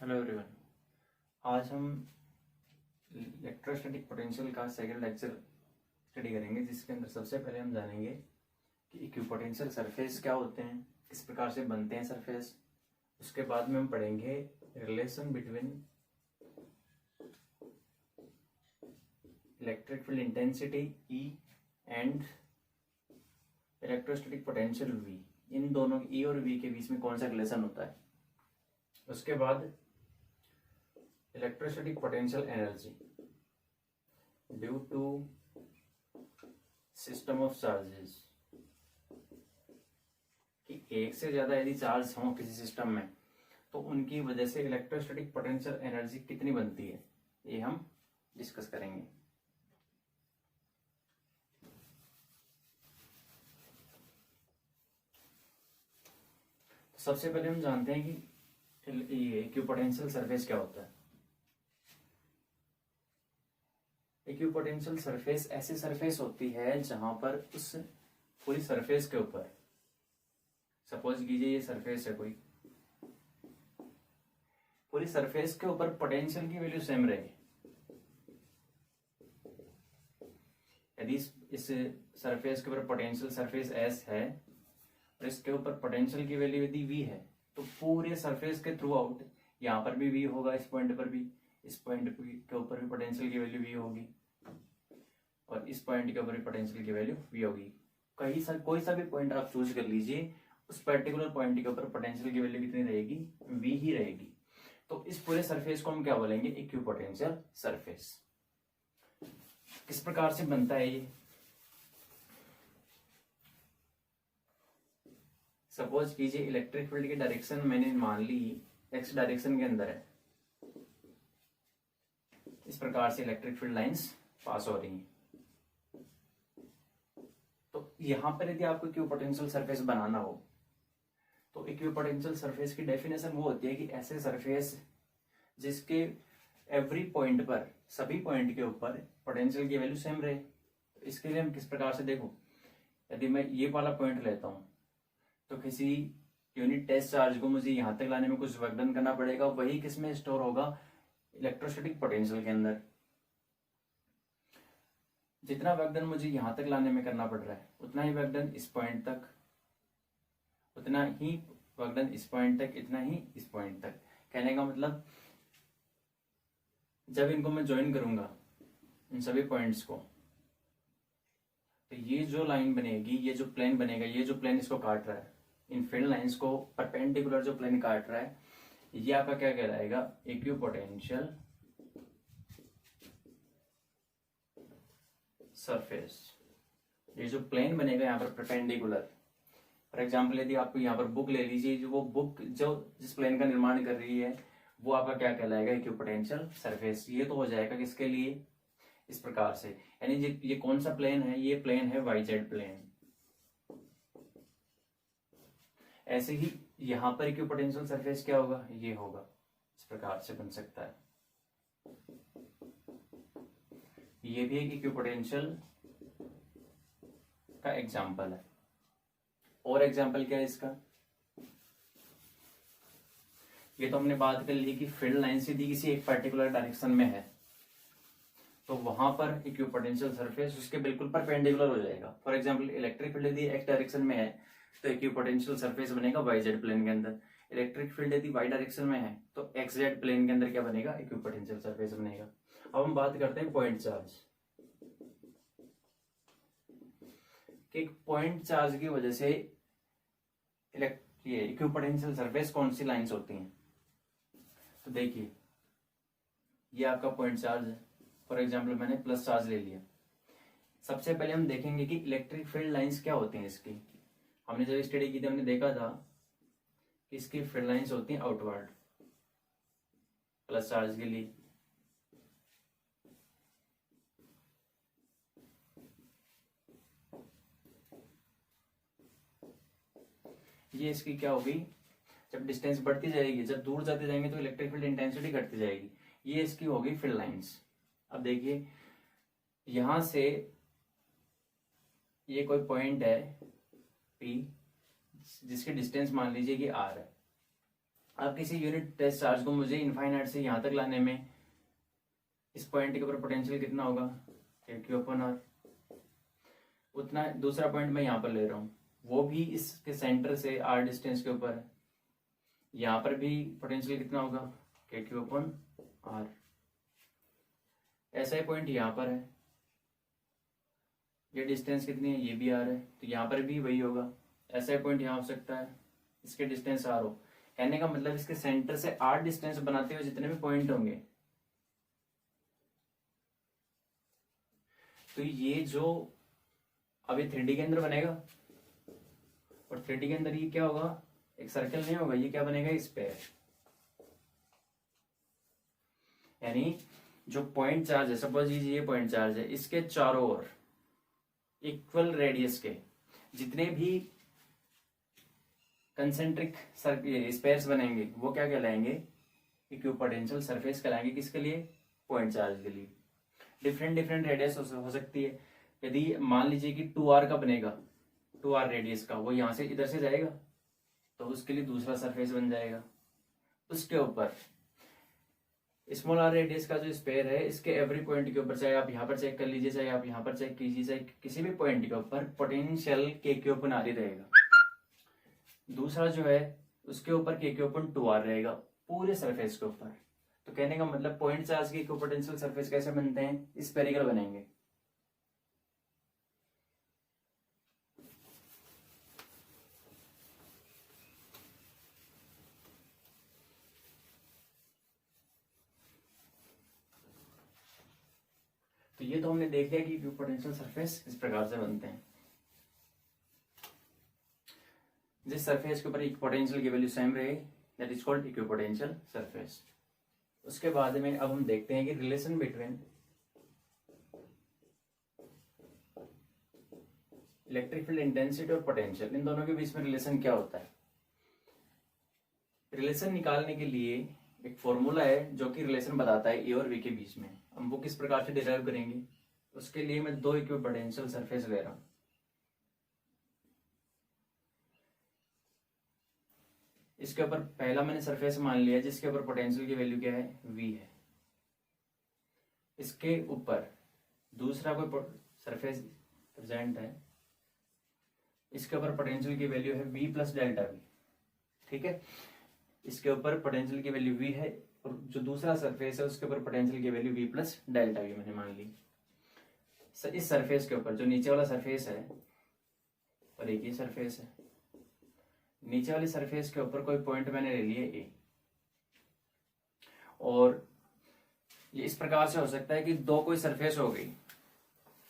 Hello everyone. आज हम electrostatic potential का सेकंड लेक्चर स्टडी करेंगे, जिसके अंदर सबसे पहले हम जानेंगे कि इक्विपोटेंशियल सरफेस क्या होते हैं, किस प्रकार से बनते हैं सरफेस। उसके बाद में हम पढ़ेंगे relation between electric field intensity E and electrostatic potential V। इन दोनों E और V के बीच में कौन सा रिलेशन होता है। उसके बाद electrostatic potential energy due to system of charges, कि एक से ज्यादा यदि चार्ज हो किसी सिस्टम में तो उनकी वजह से इलेक्ट्रोस्टैटिक पोटेंशियल एनर्जी कितनी बनती है, ये हम डिस्कस करेंगे। तो सबसे पहले हम जानते हैं कि ये इक्विपोटेंशियल सरफेस क्या होता है। इक्विपोटेंशियल सरफेस ऐसी सरफेस होती है जहां पर उस पूरी सरफेस के ऊपर, सपोज कीजिए ये सरफेस है कोई, पूरी सरफेस के ऊपर पोटेंशियल की वैल्यू सेम रहे। यदि इस सरफेस के ऊपर पोटेंशियल सरफेस S है और इसके ऊपर पोटेंशियल की वैल्यू यदि V है, तो पूरे सरफेस के थ्रू आउट यहाँ पर भी V होगा, इस पॉइंट पर भी, इस पॉइंट के ऊपर भी पोटेंशियल की वैल्यू V होगी और इस पॉइंट के ऊपर भी पोटेंशियल की वैल्यू V होगी। कोई सा भी पॉइंट आप चूज कर लीजिए, उस पर्टिकुलर पॉइंट के ऊपर पोटेंशियल की वैल्यू कितनी रहेगी, V ही रहेगी। तो इस पूरे सरफेस को हम क्या बोलेंगे, इक्विपोटेंशियल सरफेस। किस प्रकार से बनता है ये, सपोज कीजिए इलेक्ट्रिक फील्ड की डायरेक्शन मैंने मान ली x डायरेक्शन के अंदर है। इस प्रकार से इलेक्ट्रिक फील्ड लाइंस पास हो रही हैं। तो यहां पर यदि आपको इक्विपोटेंशियल सरफेस बनाना हो तो इक्विपोटेंशियल सरफेस की डेफिनेशन वो होती है कि ऐसे सरफेस जिसके एवरी पॉइंट पर, सभी पॉइंट के ऊपर पोटेंशियल की वैल्यू सेम रहे। तो इसके लिए हम किस प्रकार से देखो, यदि मैं ये वाला पॉइंट लेता हूं तो किसी यूनिट टेस्ट चार्ज को मुझे यहां तक लाने में कुछ वर्क डन करना पड़ेगा, वही किसमें स्टोर होगा, इलेक्ट्रोस्टैटिक पोटेंशियल के अंदर। जितना वर्क डन मुझे यहां तक लाने में करना पड़ रहा है, उतना ही वर्क डन इस पॉइंट तक, उतना ही वर्क डन इस पॉइंट तक, इतना ही इस पॉइंट तक। कहने का मतलब जब इनको मैं ज्वाइन करूंगा इन सभी पॉइंट्स को, तो ये जो लाइन बनेगी, ये जो प्लेन बनेगा, ये जो प्लेन इसको काट रहा है, इन फील्ड लाइंस को परपेंडिकुलर जो प्लेन काट रहा है, ये आपका क्या कहलाएगा, इक्विपोटेंशियल सरफेस। ये जो प्लेन बनेगा यहाँ पर परपेंडिकुलर, फॉर एग्जाम्पल यदि आप यहाँ पर बुक ले लीजिए, जो वो बुक जो जिस प्लेन का निर्माण कर रही है वो आपका क्या कहलाएगा, इक्विपोटेंशियल सरफेस। ये तो हो जाएगा किसके लिए, इस प्रकार से, यानी ये कौन सा प्लेन है, ये प्लेन है YZ प्लेन। ऐसे ही यहां पर इक्विपोटेंशियल सरफेस क्या होगा, ये होगा, इस प्रकार से बन सकता है। ये भी एक इक्विपोटेंशियल का एग्जाम्पल है। और एग्जाम्पल क्या है इसका, ये तो हमने बात कर ली कि फील्ड लाइन यदि किसी एक पर्टिकुलर डायरेक्शन में है तो वहां पर इक्विपोटेंशियल सरफेस उसके बिल्कुल परपेंडिकुलर हो जाएगा। फॉर एग्जांपल इलेक्ट्रिक फील्ड यदि x डायरेक्शन में है तो इक्विपोटेंशियल सरफेस बनेगा YZ प्लेन के अंदर। इलेक्ट्रिक फील्ड यदि y डायरेक्शन में है तो XZ प्लेन के अंदर क्या बनेगा, इक्विपोटेंशियल सरफेस बनेगा। अब हम बात करते हैं पॉइंट चार्ज। कि पॉइंट चार्ज की वजह से ये इक्विपोटेंशियल सरफेस कौन सी लाइंस होती हैं। तो देखिए ये आपका पॉइंट चार्ज है, फॉर एग्जाम्पल मैंने प्लस चार्ज ले लिया। सबसे पहले हम देखेंगे कि इलेक्ट्रिक फील्ड लाइंस क्या होती हैं इसकी। हमने जब स्टडी की थी हमने देखा था कि इसकी फील्ड लाइंस होती हैं आउटवर्ड, प्लस चार्ज के लिए। ये इसकी क्या होगी, जब डिस्टेंस बढ़ती जाएगी, जब दूर जाते जाएंगे तो इलेक्ट्रिक फील्ड इंटेंसिटी घटती जाएगी। ये इसकी होगी फील्ड लाइंस। अब देखिए यहां से ये कोई पॉइंट है P, जिसकी डिस्टेंस मान लीजिए कि R है। अब किसी यूनिट टेस्ट चार्ज को मुझे इनफाइनाइट से यहाँ तक लाने में इस पॉइंट के ऊपर पोटेंशियल कितना होगा, Q/R। उतना दूसरा पॉइंट मैं यहाँ पर ले रहा हूँ, वो भी इसके सेंटर से R डिस्टेंस के ऊपर है, यहाँ पर भी पोटेंशियल कितना होगा, Q/R। ऐसा ही पॉइंट यहाँ पर है, ये डिस्टेंस कितनी है, ये भी R है, तो यहाँ पर भी वही होगा। ऐसा ही पॉइंट यहाँ हो सकता है, इसके डिस्टेंस R हो, कहने का मतलब इसके सेंटर से R डिस्टेंस बनाते हुए जितने भी पॉइंट होंगे, तो ये जो अभी 3D के अंदर बनेगा, और 3D के अंदर ये क्या होगा, एक सर्कल नहीं होगा, ये क्या बनेगा, स्फीयर। यानी जो पॉइंट चार्ज है, सपोज ये पॉइंट चार्ज है, इसके चारों ओर इक्वल रेडियस के जितने भी कंसेंट्रिक स्पेयर्स बनेंगे वो क्या कहलाएंगे, इक्विपोटेंशियल सरफेस कहलाएंगे। किसके लिए, पॉइंट चार्ज के लिए। डिफरेंट डिफरेंट रेडियस हो सकती है। यदि मान लीजिए कि 2r का बनेगा, 2r रेडियस का, वो यहां से इधर से जाएगा, तो उसके लिए दूसरा सरफेस बन जाएगा। उसके ऊपर स्मॉल r रेडियस का जो स्पेयर है, इसके एवरी पॉइंट के ऊपर, चाहे आप यहाँ पर चेक कर लीजिए, चाहे आप यहाँ पर चेक कीजिए, चाहे किसी भी पॉइंट के ऊपर पोटेंशियल K/R रहेगा। दूसरा जो है उसके ऊपर K/2r रहेगा पूरे सरफेस के ऊपर। तो कहने का मतलब पॉइंट चार्ज के इक्विपोटेंशियल सरफेस कैसे बनते हैं, स्फेरिकल बनेंगे। तो ये तो हमने देख लिया कि इक्विपोटेंशियल सरफेस इस प्रकार से बनते हैं। जिस सरफेस के ऊपर इक्विपोटेंशियल की वैल्यू सेम रहे, that is called equipotential surface. उसके बाद में अब हम देखते हैं कि relation between electric field intensity और पोटेंशियल, इन दोनों के बीच में रिलेशन क्या होता है। रिलेशन निकालने के लिए एक फॉर्मूला है जो कि रिलेशन बताता है ए और बी के बीच में। हम वो किस प्रकार से डिराइव करेंगे, उसके लिए मैं दो इक्विपोटेंशियल सरफेस ले रहा हूं। इसके ऊपर पहला मैंने सरफेस मान लिया जिसके ऊपर पोटेंशियल की वैल्यू क्या है, V है। इसके ऊपर दूसरा कोई सरफेस प्रेजेंट है, इसके ऊपर पोटेंशियल की वैल्यू है V प्लस डेल्टा V। ठीक है, इसके ऊपर पोटेंशियल की वैल्यू V है, और जो दूसरा सरफेस है उसके ऊपर पोटेंशियल की value V plus delta V मैंने मान ली। इस सरफेस के ऊपर जो नीचे वाला सरफेस है, और एक ही सरफेस है, नीचे वाली सरफेस के ऊपर कोई पॉइंट मैंने ले लिए A, और ये इस प्रकार से हो सकता है कि दो कोई सरफेस हो गई,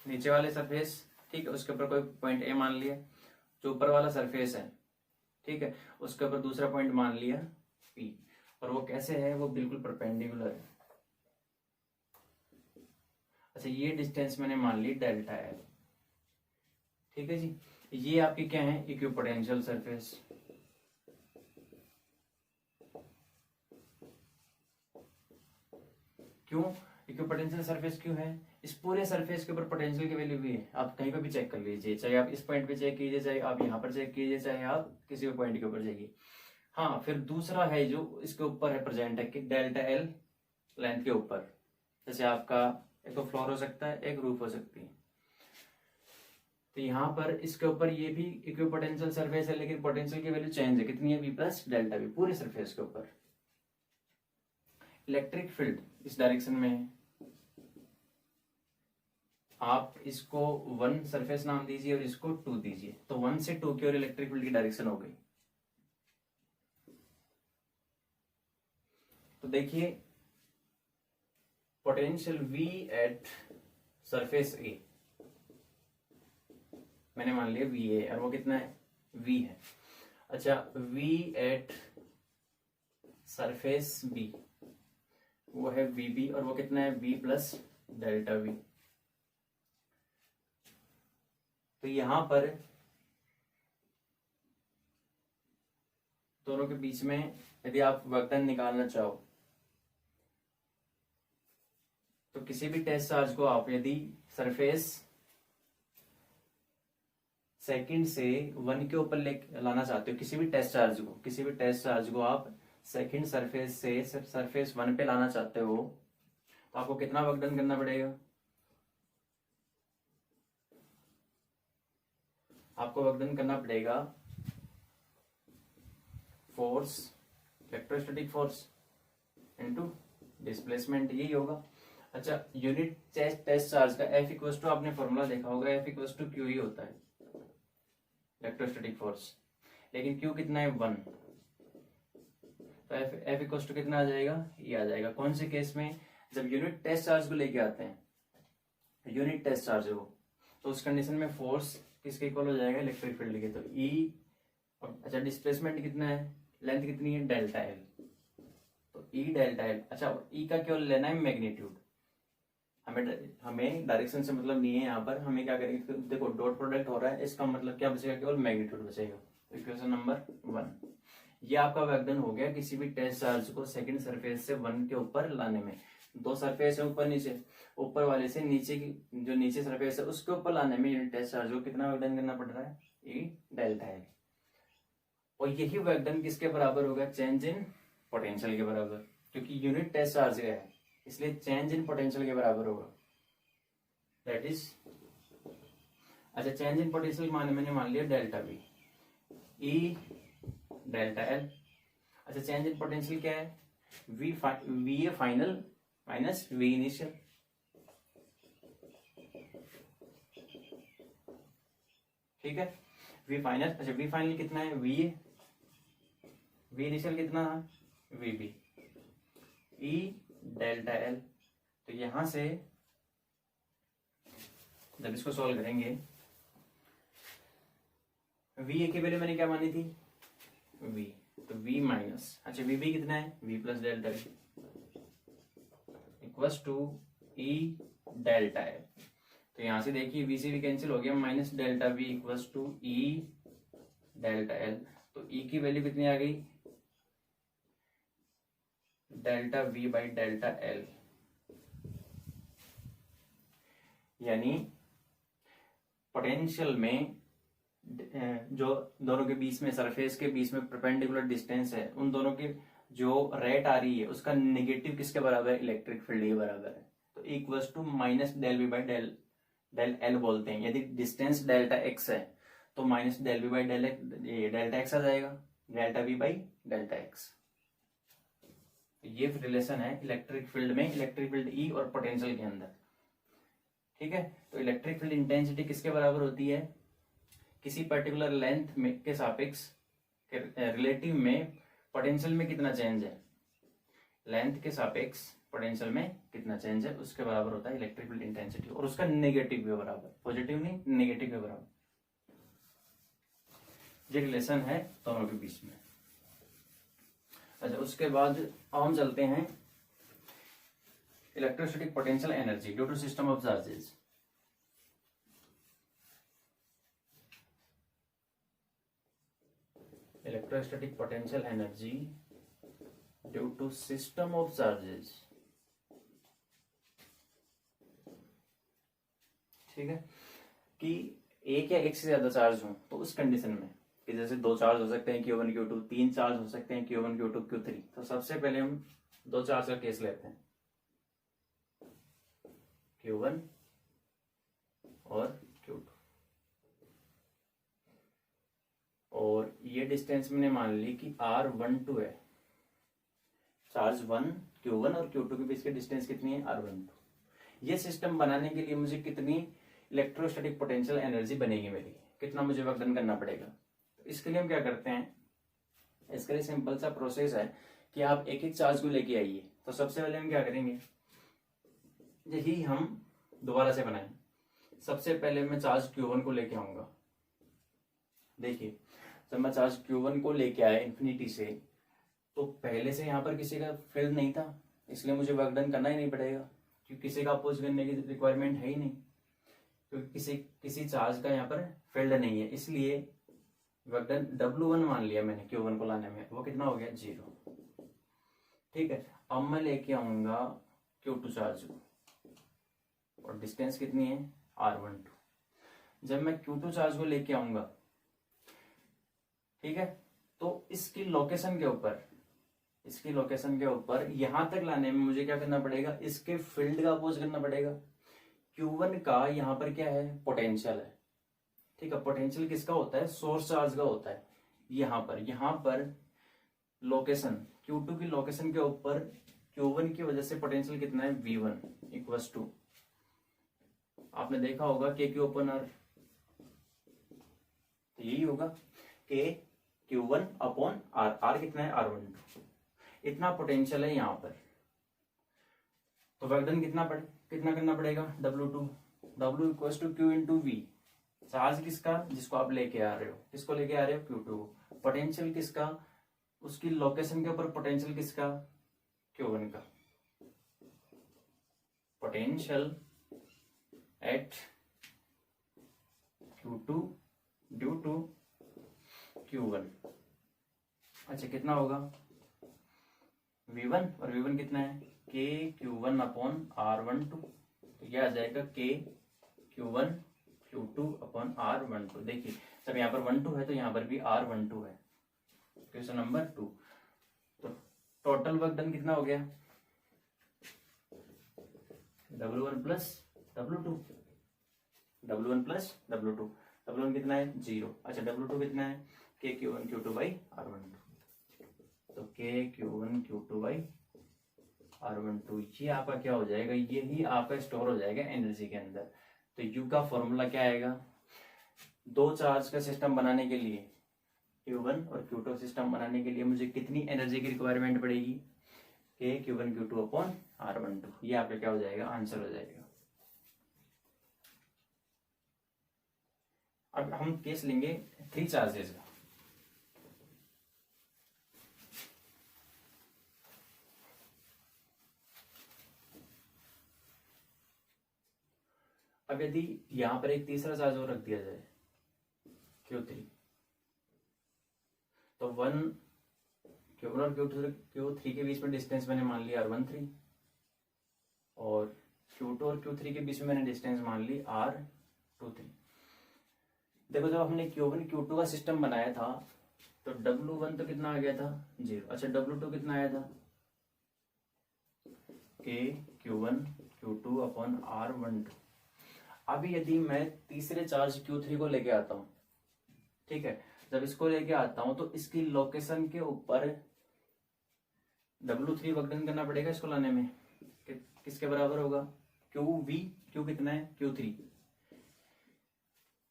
नीचे वाले सरफेस, ठीक है, उसके ऊपर कोई पॉइंट A मान लिया, जो ऊपर वाला सरफेस है, ठीक है, उसके ऊपर दूसरा पॉइंट मान लिया P, और वो कैसे है, वो बिल्कुल परपेंडिकुलर है। अच्छा, ये डिस्टेंस मैंने मान ली डेल्टा L। ठीक है जी, ये आपकी क्या है, इक्विपोटेंशियल सरफेस। क्यों इक्विपोटेंशियल सरफेस क्यों है, इस पूरे सरफेस के ऊपर पोटेंशियल की वैल्यू भी है। आप कहीं पर भी चेक कर लीजिए, चाहे आप इस पॉइंट पे चेक कीजिए, चाहे आप यहाँ पर चेक कीजिए, चाहे आप किसी भी पॉइंट के ऊपर जाइए। हाँ, फिर दूसरा है जो इसके ऊपर है प्रेजेंट है कि डेल्टा L लेंथ के ऊपर, जैसे आपका एक तो फ्लोर हो सकता है, एक रूफ हो सकती है। तो यहाँ पर इसके ऊपर ये भी इक्विपोटेंशियल सरफेस है, लेकिन पोटेंशियल की वैल्यू चेंज है, कितनी है, V प्लस डेल्टा V पूरे सरफेस के ऊपर। इलेक्ट्रिक फील्ड इस डायरेक्शन में है, आप इसको 1 सरफेस नाम दीजिए और इसको 2 दीजिए, तो 1 से 2 की ओर इलेक्ट्रिक फील्ड की डायरेक्शन हो गई। तो देखिए potential V at surface A मैंने मान लिया VA, और वो कितना है, V है। अच्छा, V एट सरफेस B वो है VB, और वो कितना है, V प्लस डेल्टा V। तो यहां पर दोनों के बीच में यदि आप वर्क डन निकालना चाहो, तो किसी भी टेस्ट चार्ज को आप यदि सरफेस सेकंड से 1 के ऊपर ले लाना चाहते हो, किसी भी टेस्ट चार्ज को आप सेकंड सरफेस से सरफेस 1 पे लाना चाहते हो तो आपको कितना वर्क डन करना पड़ेगा? आपको वर्क डन करना पड़ेगा force, electrostatic force into displacement, यही होगा। अच्छा, यूनिट टेस्ट चार्ज का F इक्वल टू, आपने फॉर्मूला देखा होगा, F इक्वल टू क्यू ही होता है इलेक्ट्रोस्टैटिक फोर्स, लेकिन Q कितना है 1, तो F इक्वल टू कितना आ जाएगा? ये आ जाएगा। कौन से केस में? जब यूनिट टेस्ट चार्ज को लेके आते हैं, यूनिट टेस्ट चार्ज है वो, तो उस कंडीशन में फोर्स किसके इक्वल हो जाएगा? इलेक्ट्रिक फील्ड के। तो E, अच्छा डिस्प्लेसमेंट कितना है, लेंथ कितनी है? डेल्टा एल, तो E डेल्टा एल। अच्छा, E का केवल लेना है मैग्नीट्यूड, हमें डायरेक्शन से मतलब नहीं है। यहाँ पर हमें क्या करेंगे, देखो डॉट प्रोडक्ट हो रहा है, इसका मतलब क्या बचेगा? केवल मैग्नीट्यूड बचेगा। इक्वेशन नंबर 1, ये आपका वर्कडन हो गया किसी भी टेस्ट चार्ज को सेकंड सरफेस से 1 के ऊपर लाने में। दो सरफेस है ऊपर नीचे, ऊपर वाले से नीचे की जो नीचे सरफेस है उसके ऊपर लाने में यूनिट टेस्ट चार्ज को कितना वर्कडन करना पड़ रहा है? E delta L. और यही वर्कडन किसके बराबर होगा? चेंज इन पोटेंशियल के बराबर, क्योंकि यूनिट टेस्ट चार्ज है इसलिए चेंज इन पोटेंशियल के बराबर होगा। दैट इज, अच्छा चेंज इन पोटेंशियल मैंने मान लिया delta V, E delta L. अच्छा, चेंज इन पोटेंशियल क्या है? V A final minus V initial, ठीक है। वी फाइनल, अच्छा वी फाइनल कितना है? वी ए, वी इनिशियल कितना है? V B, E delta L. तो यहां से जब इसको सॉल्व करेंगे, वी ए की वैल्यू मैंने क्या मानी थी? वी, तो वी माइनस, अच्छा वी बी कितना है? V plus delta L equals to E delta L. तो यहां से देखिए वी से भी कैंसिल हो गया, minus delta V equals to E delta L. तो ई की वैल्यू कितनी आ गई? Delta V by delta L, यानी पोटेंशियल में जो दोनों के बीच में, सरफेस के बीच में परपेंडिकुलर डिस्टेंस है, उन दोनों की जो रेट आ रही है उसका नेगेटिव किसके बराबर है? इलेक्ट्रिक फील्ड के बराबर है। तो equals to minus del V by del L बोलते हैं। यदि डिस्टेंस डेल्टा एक्स है तो minus del V by delta X आ जाएगा, delta V by delta X. ये रिलेशन है इलेक्ट्रिक फील्ड में, इलेक्ट्रिक फील्ड ई और पोटेंशियल के अंदर, ठीक है। तो इलेक्ट्रिक फील्ड इंटेंसिटी किसके बराबर होती है? किसी पर्टिकुलर लेंथ में के सापेक्ष रिलेटिव में पोटेंशियल में कितना चेंज है, लेंथ के सापेक्ष पोटेंशियल में कितना चेंज है, उसके बराबर होता है इलेक्ट्रिक फील्ड इंटेंसिटी, और उसका नेगेटिव के बराबर, पॉजिटिव नहीं नेगेटिव के बराबर। ये रिलेशन है दोनों के बीच में। अच्छा, उसके बाद हम चलते हैं electrostatic potential energy due to system of charges. Electrostatic potential energy due to system of charges, ठीक है। कि एक या एक से ज्यादा चार्ज हो तो उस कंडीशन में, कि जैसे दो चार्ज हो सकते हैं Q1 Q2, तीन चार्ज हो सकते हैं Q1 Q2 Q3। तो सबसे पहले हम दो चार्ज का केस लेते हैं, Q1 और Q2, और ये डिस्टेंस मैंने मान ली कि R12 है। चार्ज 1 Q1 और Q2 के बीच की डिस्टेंस कितनी है? R12। ये सिस्टम बनाने के लिए मुझे कितनी इलेक्ट्रोस्टैटिक पोटेंशियल एनर्जी बनेगी मेरी, कितना मुझे वर्क डन करना पड़ेगा? तो इसके लिए हम क्या करते हैं, इसके लिए सिंपल सा प्रोसेस है कि आप एक एक चार्ज को लेके आइए। तो सबसे पहले हम क्या करेंगे, यही हम दोबारा से बनाएं। सबसे पहले मैं चार्ज Q1 को लेके आऊंगा। देखिए, जब मैं चार्ज Q1 को लेके आया इन्फिनिटी से, तो पहले से यहाँ पर किसी का फील्ड नहीं था, इसलिए मुझे वर्क डन करना ही नहीं पड़ेगा, क्योंकि किसी का अपोज करने की रिक्वायरमेंट है ही नहीं, क्योंकि किसी चार्ज का यहाँ पर फील्ड नहीं है। इसलिए वर्क डन W1 मान लिया मैंने Q1 को लाने में, वो कितना हो गया? 0, ठीक है। अब मैं लेके आऊंगा Q2 चार्ज को, और डिस्टेंस कितनी है? R12। जब मैं Q2 चार्ज को लेके आऊंगा, ठीक है, तो इसकी लोकेशन के ऊपर इसकी लोकेशन के ऊपर यहां तक लाने में मुझे क्या करना पड़ेगा, इसके फील्ड का अपोज करना पड़ेगा। Q1 का यहाँ पर क्या है, पोटेंशियल है, ठीक है। पोटेंशियल किसका होता है, सोर्स चार्ज का होता है। यहाँ पर लोकेशन Q2 की लोकेशन के ऊपर Q1 की वजह से पोटेंशियल कितना है, V1 इक्वल्स टू, आपने देखा होगा K Q अपन R, यही होगा K Q1 upon R। R कितना है, R12, इतना पोटेंशियल है यहाँ पर। तो वर्क डन कितना करना पड़ेगा, W2, W equals to Q into V। Charge किसका, जिसको आप लेके आ रहे हो, किसको लेके आ रहे हो, Q2 को। पोटेंशियल किसका, उसकी लोकेशन के ऊपर पोटेंशियल किसका, Q1 का। Potential at Q2 due to Q1, अच्छा कितना होगा, V1, और V1 कितना है, K Q1 अपॉन R12, तो यह आ जाएगा K Q1 Q2 upon R12। देखिए जब यहाँ पर 12 है तो यहाँ पर भी R12 है। क्वेश्चन नंबर 2, तो टोटल वर्क डन कितना हो गया, W1 plus W2, W1 plus W2, W1 कितना है 0, अच्छा W2 कितना है, K Q1 Q2 by R12, तो K Q1 Q2 by R12, ये आपका क्या हो जाएगा, ये ही आपका स्टोर हो जाएगा एनर्जी के अंदर। तो U का फॉर्मूला क्या आएगा, दो चार्ज का सिस्टम बनाने के लिए, Q1 और Q2 सिस्टम बनाने के लिए मुझे कितनी एनर्जी की रिक्वायरमेंट पड़ेगी, K Q1 Q2 upon R12, ये आपका क्या हो जाएगा, आंसर हो जाएगा। अब हम केस लेंगे 3 चार्जेस का। अब यदि यहां पर एक तीसरा चार्ज और रख दिया जाए Q3, तो Q1 और Q3 के बीच में डिस्टेंस मैंने मान लिया R13, और Q2 और Q3 के बीच में मैंने डिस्टेंस मान ली R23। देखो जब हमने Q1 Q2 का सिस्टम बनाया था तो W1 तो कितना आ गया था 0, अच्छा W2 कितना आया था, K Q1 Q2 upon R12। अभी यदि मैं तीसरे चार्ज Q3 को लेके आता हूँ, ठीक है, जब इसको लेके आता हूं तो इसकी लोकेशन के ऊपर W3 वर्क डन करना पड़ेगा इसको लाने में, किसके बराबर होगा, QV, Q कितना है Q3,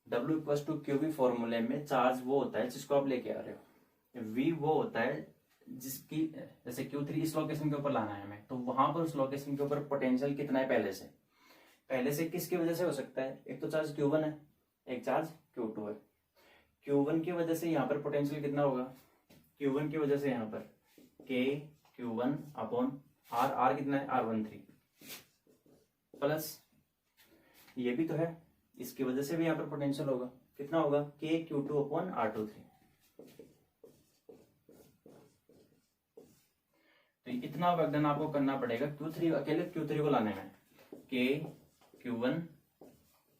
W equals to QV फॉर्मूले में चार्ज वो होता है जिसको आप लेके आ रहे हो, V वो होता है जिसकी, जैसे Q3 इस लोकेशन के ऊपर लाना है हमें, तो वहां पर उस लोकेशन के ऊपर पोटेंशियल कितना है, पहले से किसकी वजह से हो सकता है, एक तो चार्ज Q1 है, एक चार्ज Q2 है। Q1 की वजह से यहाँ पर पोटेंशियल कितना होगा, Q1 की वजह से यहाँ पर K Q1 अपॉन R कितना है R13, प्लस ये भी तो है, इसकी वजह से भी यहाँ पर पोटेंशियल होगा, कितना होगा K Q2 अपॉन R23। तो इतना वर्क डन आपको करना पड़ेगा Q3, अकेले Q3 को लाने में, K Q1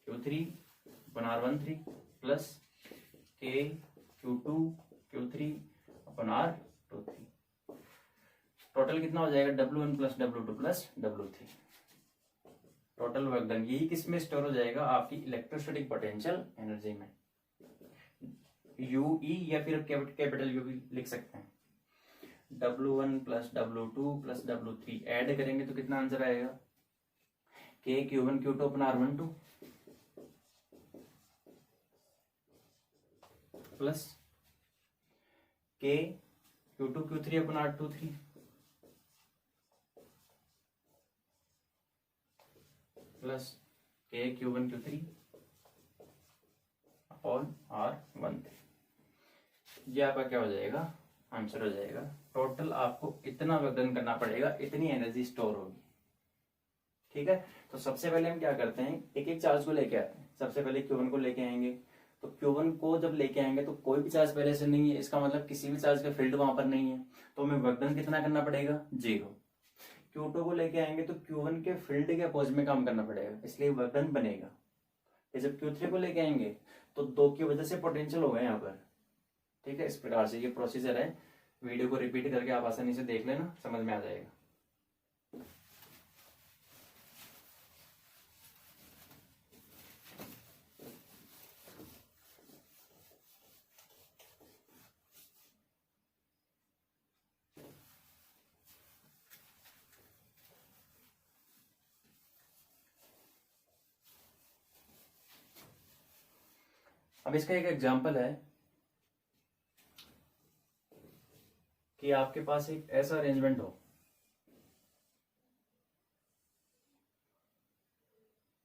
Q3 upon R13 plus K Q2 Q3 upon R23, total कितना हो जाएगा W1 plus W2 plus W3, total work done. यही किस में स्टोर हो जाएगा, आपकी इलेक्ट्रोस्टैटिक पोटेंशियल एनर्जी में, UE या फिर कैपिटल U भी लिख सकते हैं। W1 plus W2 plus W3 add करेंगे तो कितना आंसर आएगा, K Q1 Q2 upon R12 plus K Q2 Q3 upon R23 plus K Q1 Q3 upon R13, ये आपका क्या हो जाएगा, आंसर हो जाएगा। टोटल आपको इतना वर्क डन करना पड़ेगा, इतनी एनर्जी स्टोर होगी, ठीक है। तो सबसे पहले हम क्या करते हैं, एक एक चार्ज को लेके आते हैं। सबसे पहले Q1 को लेके आएंगे, तो Q1 को जब लेके आएंगे तो कोई भी चार्ज पहले से नहीं है, इसका मतलब किसी भी चार्ज का फील्ड वहां पर नहीं है, तो हमें वर्क डन कितना करना पड़ेगा 0। Q2 को लेके आएंगे तो Q1 के फील्ड के अपोज में काम करना पड़ेगा, इसलिए वर्क डन बनेगा। जब Q3 को लेके आएंगे तो 2 की वजह से पोटेंशियल होगा यहाँ पर, ठीक है। इस प्रकार से ये प्रोसीजर है वीडियो को रिपीट करके आप आसानी से देख लेना, समझ में आ जाएगा। अब इसका एक एग्जांपल है कि आपके पास एक ऐसा अरेंजमेंट हो,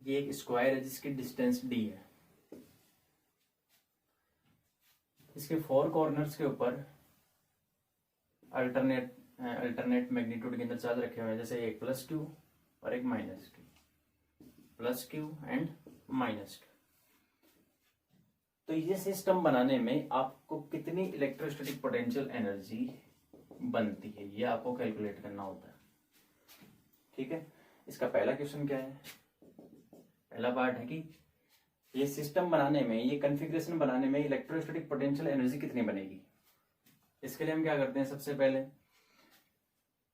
ये एक स्क्वायर है जिसकी डिस्टेंस d है, इसके 4 कॉर्नर्स के ऊपर अल्टरनेट मैग्नीट्यूड के अंदर चार्ज रखे हुए हैं, जैसे एक +q और एक -q, +q एंड -q। तो ये सिस्टम बनाने में आपको कितनी इलेक्ट्रोस्टैटिक पोटेंशियल एनर्जी बनती है ये आपको कैलकुलेट करना होता है। ठीक है, इसका पहला क्वेश्चन क्या है, पहला पार्ट है कि ये सिस्टम बनाने में, ये कॉन्फ़िगरेशन बनाने में इलेक्ट्रोस्टैटिक पोटेंशियल एनर्जी कितनी बनेगी। इसके लिए हम क्या करते हैं, सबसे पहले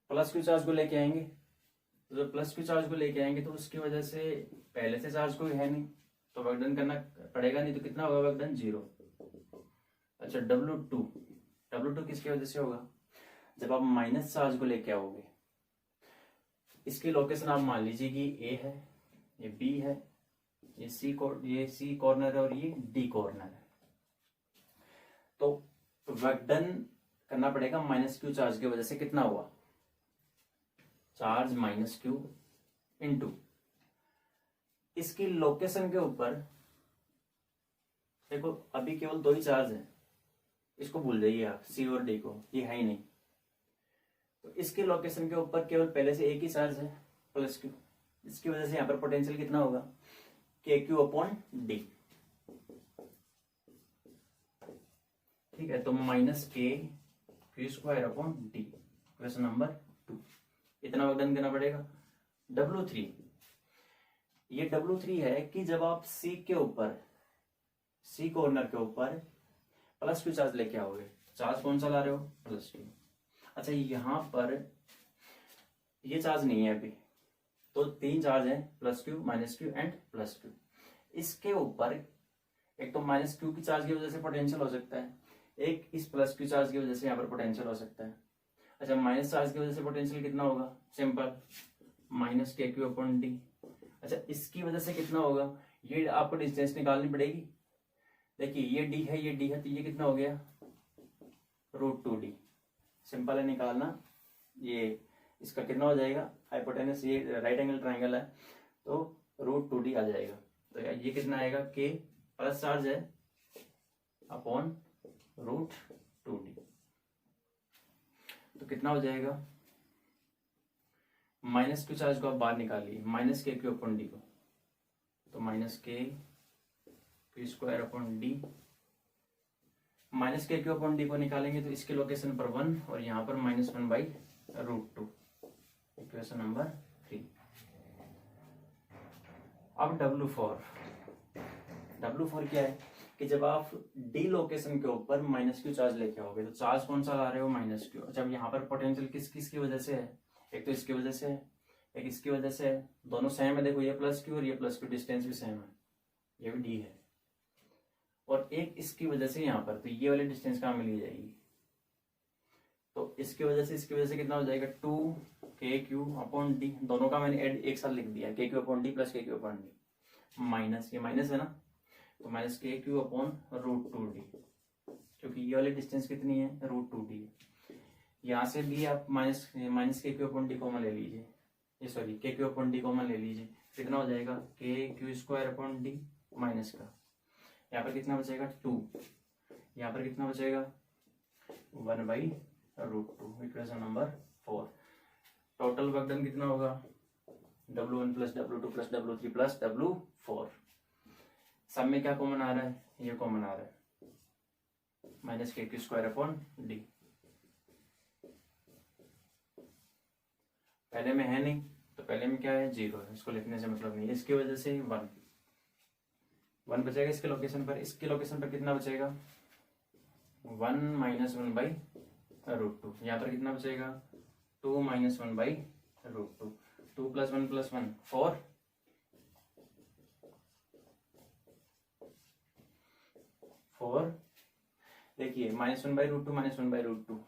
+q चार्ज को लेके आएंगे। तो जब +q चार्ज को लेके आएंगे तो उसकी वजह से पहले से चार्ज कोई है नहीं तो वर्क डन करना पड़ेगा नहीं, तो कितना होगा वर्क डन, 0। अच्छा, W2 किसकी वजह से होगा, जब आप माइनस चार्ज को लेके आओगे, इसकी लोकेशन आप मान लीजिए कि A है, ये B है, ये C कॉर्नर है और ये D कॉर्नर है। तो वर्क डन करना पड़ेगा -q चार्ज की वजह से, कितना हुआ, चार्ज -q इनटू इसकी लोकेशन के ऊपर। देखो अभी केवल 2 ही चार्ज है, इसको भूल जाइए आप, C और D को, ये है ही नहीं। तो इसके लोकेशन के ऊपर केवल पहले से एक ही चार्ज है, +q। इसकी वजह से यहाँ पर पोटेंशियल कितना होगा, kq/d। ठीक है, तो -kq²/d, क्वेश्चन नंबर 2। इतना वर्क डन करना पड़ेगा। W3, ये W3 है कि जब आप C के ऊपर, C कॉर्नर के ऊपर +q चार्ज लेके आओगे, चार्ज कौन सा ला रहे हो, +q। अच्छा, यहाँ पर ये चार्ज नहीं है अभी, तो 3 चार्ज है, +q, -q एंड +q। इसके ऊपर एक तो -q की चार्ज की वजह से पोटेंशियल हो सकता है, एक इस +q चार्ज की वजह से यहाँ पर पोटेंशियल हो सकता है। अच्छा, माइनस चार्ज की वजह से पोटेंशियल कितना होगा, सिंपल -kq/d। अच्छा, इसकी वजह से कितना होगा, ये आपको डिस्टेंस निकालनी पड़ेगी। देखिए ये d है, ये d है, तो ये कितना हो गया, √2d। सिंपल है निकालना। ये इसका कितना हो जाएगा, हाइपोटेनस, ये राइट एंगल ट्राइंगल है तो √2d आ जाएगा। तो ये कितना आएगा, k प्लस चार्ज है अपॉन √2d, तो कितना हो जाएगा, -q चार्ज को आप बाहर निकालिए, -kq/d को, तो -kq²/d, -kq/d को निकालेंगे तो इसके लोकेशन पर 1 और यहाँ पर -1/√2, इक्वेशन नंबर 3। अब W4 क्या है कि जब आप D लोकेशन के ऊपर -q चार्ज लेके आओगे तो चार्ज कौन सा ला रहे हो, -q। जब यहाँ पर पोटेंशियल किस की वजह से है, एक तो इसकी वजह से है, एक इसकी वजह से है, दोनों सेम है। देखो ये +q और ये +q, डिस्टेंस भी सेम है, ये भी D है, और एक इसकी वजह से यहाँ पर, तो ये वाली डिस्टेंस कहाँ मिली जाएगी, तो इसकी वजह से कितना हो जाएगा, 2kq/d। दोनों का मैंने ऐड एक साथ लिख दिया, kq/d + kq/d, माइनस, ये माइनस है ना, तो -kq/√2d, क्योंकि ये वाली डिस्टेंस कितनी है, √2d। यहाँ से भी आप -kq/d कॉमन ले लीजिए, ये सॉरी kq/d कॉमन ले लीजिए, कितना हो जाएगा, kq²/d माइनस का, यहाँ पर कितना बचेगा, 2, यहाँ पर कितना बचेगा, 1/√2, equation number 4। Total work done कितना होगा, W1 + W2 + W3 + W4। सब में क्या कॉमन आ रहा है, ये कॉमन आ रहा है, -kq²/d। पहले में है नहीं, तो पहले में क्या है, 0 है, इसको लिखने से मतलब नहीं। इसकी वजह से 1 बचेगा इसके लोकेशन पर। इसके लोकेशन पर कितना बचेगा, 1 - 1/√2। √2। यहाँ पर कितना बचेगा 2 - 1/√2। 2 + 1 + 1 4, 4। देखिए -1/√2 -1/√2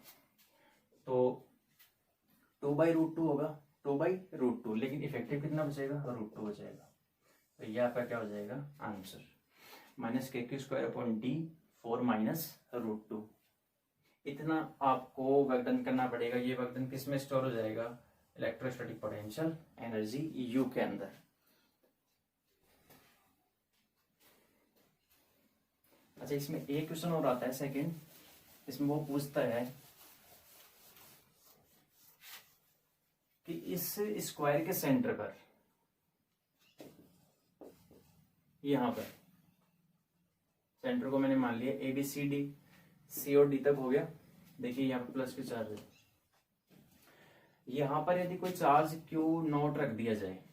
तो 2/√2 होगा, 2/√2, लेकिन इफेक्टिव कितना बचेगा √2 बचेगा। तो ये आपका क्या हो जाएगा आंसर, -kq² d 4 - √2। इतना आपको वर्कडन करना पड़ेगा। ये वर्कडन किस में स्टोर हो जाएगा, इलेक्ट्रोस्टैटिक पोटेंशियल एनर्जी यू के अंदर। अच्छा, इसमें एक क्वेश्चन और आता है सेकंड, इसमें वो पूछता है कि इस स्क्वायर के सेंटर पर, यहां पर सेंटर को मैंने मान लिया ABCD, C और D तक हो गया। देखिए यहाँ पर प्लस के चार्ज है। यहां पर यदि कोई चार्ज Q0 रख दिया जाए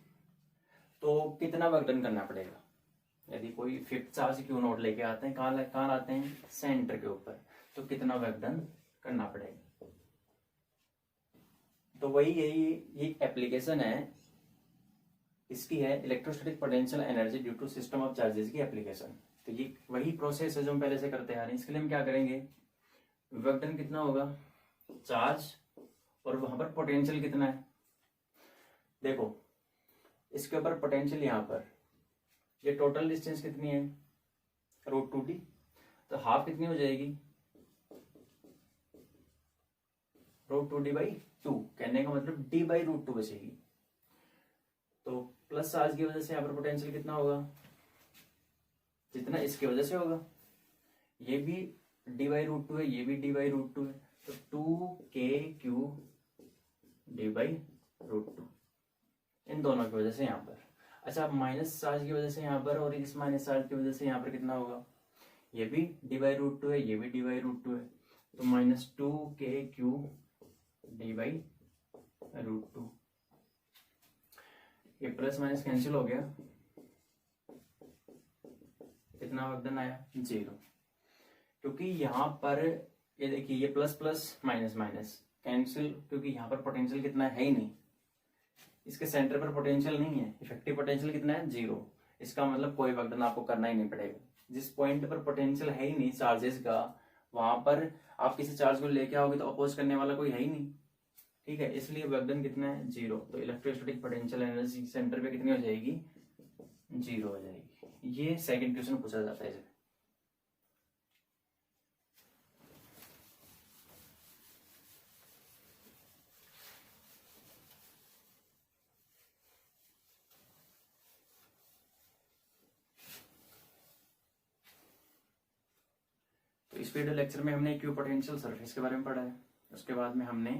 तो कितना वर्कडन करना पड़ेगा। यदि कोई फिफ्थ चार्ज Q0 लेके आते हैं, कहाँ आते हैं, सेंटर के ऊपर, तो कितना वर्कडन करना पड़ेगा। तो वही यही एप्लीकेशन है इसकी, है electrostatic potential energy due to system of charges की एप्लीकेशन। तो ये वही प्रोसेस है जो हम पहले से करते आ रहे हैं। इसके लिए हम क्या करेंगे, वर्कडन कितना होगा, चार्ज और वहां पर पोटेंशियल कितना है। देखो इसके ऊपर पोटेंशियल, यहाँ पर ये टोटल डिस्टेंस कितनी है √2d, तो हाफ कितनी हो जाएगी √2d/2, कहने का मतलब d/√2 बचेगी। तो प्लस चार्ज की वजह से यहाँ पर पोटेंशियल कितना होगा, जितना इसकी वजह से होगा। ये भी d/√2 है, ये भी d/√2 है, तो 2kq d/√2 इन दोनों की वजह से यहाँ पर। अच्छा, माइनस चार्ज की वजह से यहाँ पर और इस माइनस चार्ज की वजह से यहाँ पर कितना होगा, ये भी d/√2 है, ये भी d/√2 है, तो -2kq d/√2। ये प्लस माइनस कैंसिल हो गया, कितना वर्कडन आया 0, क्योंकि यहाँ पर ये देखिए ये plus plus minus minus cancel, क्योंकि यहाँ पर पोटेंशियल कितना है ही नहीं, इसके सेंटर पर पोटेंशियल नहीं है, इफेक्टिव पोटेंशियल कितना है 0। इसका मतलब कोई वर्कडन आपको करना ही नहीं पड़ेगा। जिस पॉइंट पर पोटेंशियल है ही नहीं चार्जेस का, वहां पर आप किसी चार्ज को लेके आओगे तो अपोज करने वाला कोई है ही नहीं, ठीक है, इसलिए वर्कडन कितना है 0। तो इलेक्ट्रोस्टैटिक पोटेंशियल एनर्जी सेंटर पे कितनी हो जाएगी 0 हो जाएगी। ये सेकंड क्वेश्चन पूछा जाता है। तो इस वीडियो लेक्चर में हमने इक्वी पोटेंशियल सरफेस के बारे में पढ़ा है। उसके बाद में हमने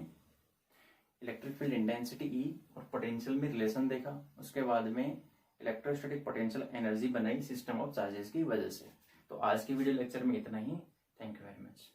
इलेक्ट्रिक फील्ड इंटेंसिटी E और पोटेंशियल में रिलेशन देखा। उसके बाद में इलेक्ट्रोस्टैटिक पोटेंशियल एनर्जी बनाई सिस्टम ऑफ चार्जेस की वजह से। तो आज की वीडियो लेक्चर में इतना ही। Thank you very much.